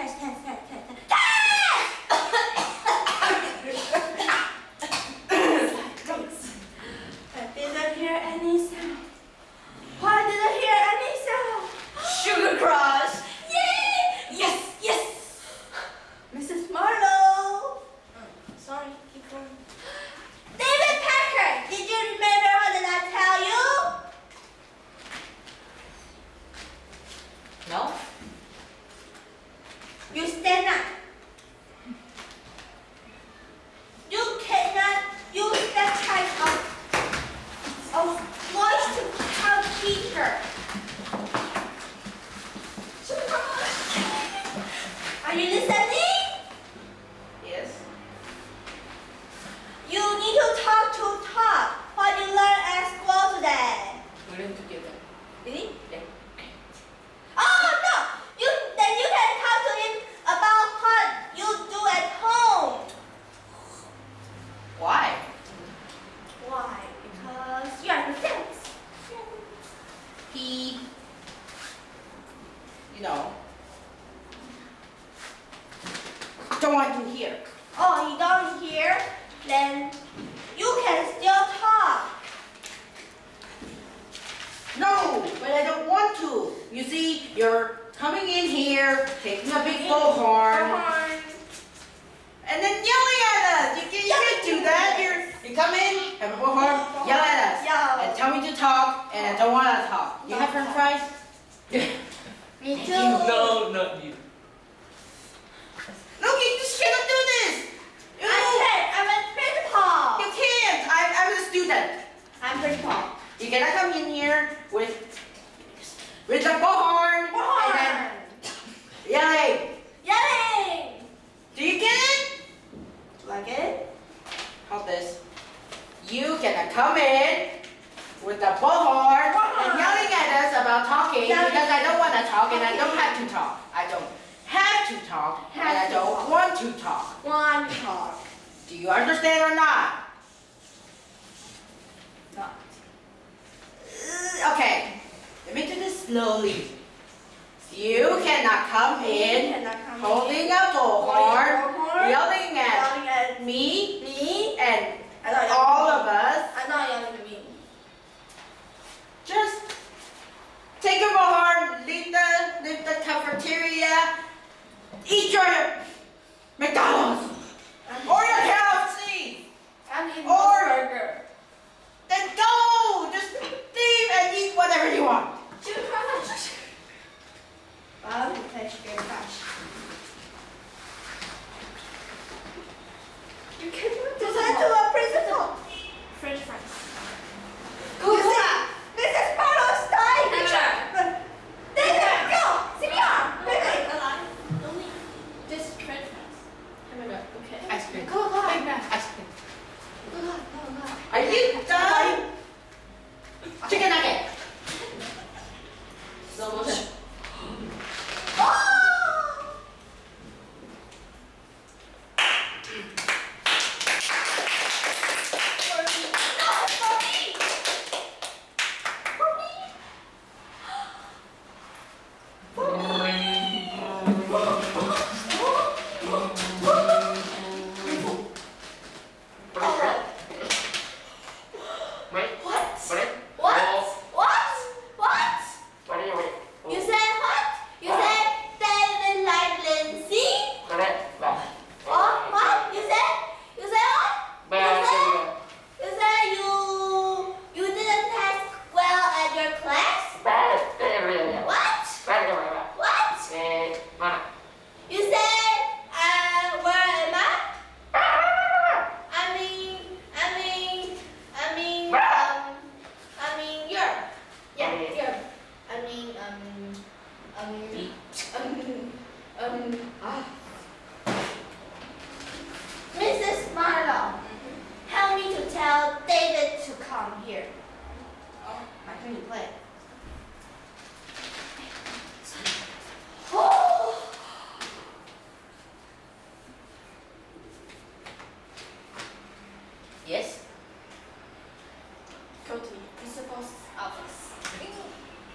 test. Didn't hear any sound. Why did I hear any sound? Sugar crush. Yay! Yes. Mrs. Marlowe. Sorry, keep going. David Packer, did you remember what did I tell you? No? You stand up. You cannot use that kind of voice to tell teacher. Are you listening? Yes. You need to talk. What you learn at school today? We learn together. Really? Yeah. Oh no! Then you can talk to him about what you do at home. Why? Why? Because you are friends. He, don't want to hear. Oh, you don't hear? Then you can still talk. No, but I don't want to. You see, you're coming in here, taking a big bullhorn, and then yelling at us. You can't do that. You come in, have a bullhorn, yell at us, and tell me to talk, and I don't want to talk. You have French fries? Me too. No, not you. Look, you just cannot do this. I can't. I'm a principal. You can't. I'm a student. I'm principal. You cannot come in here with the bullhorn and then yelling. Do you get it? Do I get it? Hold this. You cannot come in with the bullhorn and yelling at us about talking because I don't want to talk and I don't have to talk. I don't have to talk and I don't want to talk. Want to talk. Do you understand or not? Not. Okay. Let me do this slowly. You cannot come in holding a bullhorn, yelling at me and all of us. I'm not yelling at me. Just take your bullhorn, leave the cafeteria, eat your McDonald's or your KFC. I'm eating Or- a burger. Then go! Just leave and eat whatever you want. Sugar crush. Well, you play sugar crush. You can do that to a principal. French fries. Who's that? Mrs. Barlow's dying. David, go. CPR. David. Only this French fries. Okay. Ice cream. Go. Ice cream. Go. Are you done? Chicken nugget. Slow motion. You said what? You said David like Lindsay? What? You said what? You said you didn't test well at your class? What? What? You said where am I? I mean you're. Yeah, you're. Mrs. Marlowe, help me to tell David to come here. Oh, my turn to play.